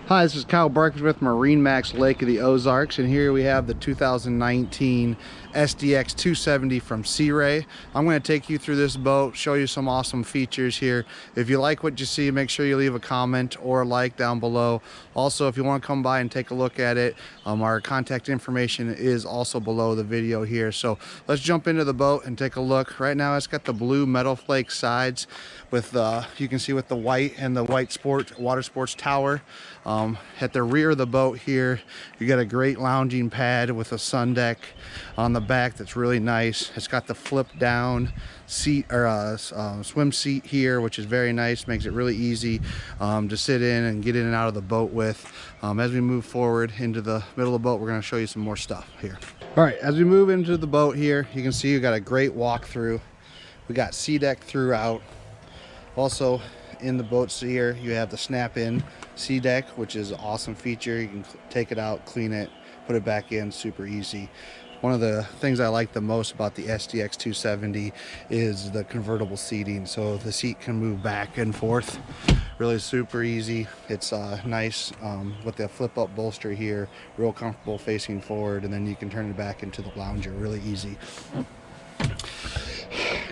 Hi, this is Kyle.bargfrede with MarineMax Lake of the Ozarks, and here we have the 2019 SDX 270 from Sea Ray. I'm going to take you through this boat, show you some awesome features here. If you like what you see, make sure you leave a comment or a like down below. Also, if you want to come by and take a look at it, our contact information is also below the video here. So let's jump into the boat and take a look. Right now it's got the blue metal flake sides with you can see with the white and the white water sports tower. At the rear of the boat here, you got a great lounging pad with a sun deck on the back that's really nice. It's got the flip down seat or swim seat here, which is very nice, makes it really easy to sit in and get in and out of the boat with. As we move forward into the middle of the boat, we're going to show you some more stuff here. All right, as we move into the boat here, you can see you got a great walkthrough. We got SeaDek throughout. Also in the boats here, you have the snap-in SeaDek, which is an awesome feature. You can take it out, clean it, put it back in, super easy. One of the things I like the most about the SDX 270 is the convertible seating, so the seat can move back and forth. Really super easy. It's nice with the flip-up bolster here, real comfortable facing forward, and then you can turn it back into the lounger, really easy.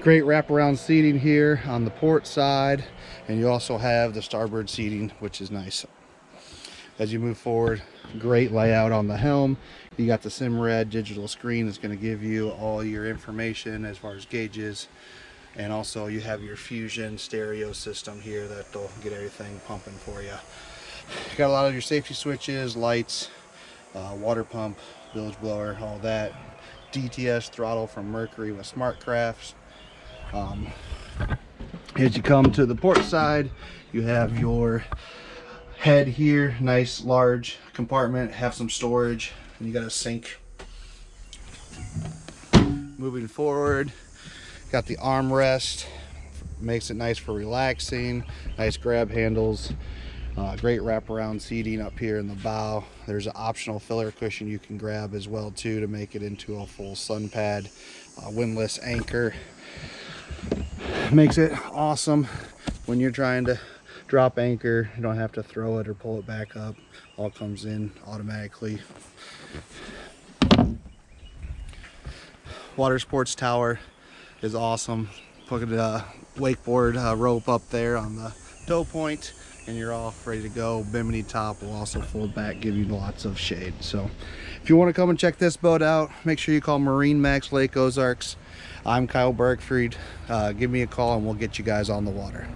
Great wraparound seating here on the port side, and you also have the starboard seating, which is nice. As you move forward, great layout on the helm. You got the SimRed digital screen that's going to give you all your information as far as gauges, and also you have your Fusion stereo system here that'll get everything pumping for you. You got a lot of your safety switches, lights, water pump, bilge blower, all that. DTS throttle from Mercury with SmartCrafts. As you come to the port side, you have your head here, nice large compartment, have some storage, and you got a sink. Moving forward, got the armrest, makes it nice for relaxing, nice grab handles, great wraparound seating up here in the bow. There's an optional filler cushion you can grab as well too to make it into a full sun pad. Windlass anchor makes it awesome when you're trying to drop anchor. You don't have to throw it or pull it back up. All comes in automatically. Water sports tower is awesome. Put a wakeboard rope up there on the tow point and you're all ready to go. Bimini top will also fold back, give you lots of shade. So if you want to come and check this boat out, make sure you call MarineMax Lake Ozarks. I'm Kyle.bargfrede. Give me a call and we'll get you guys on the water.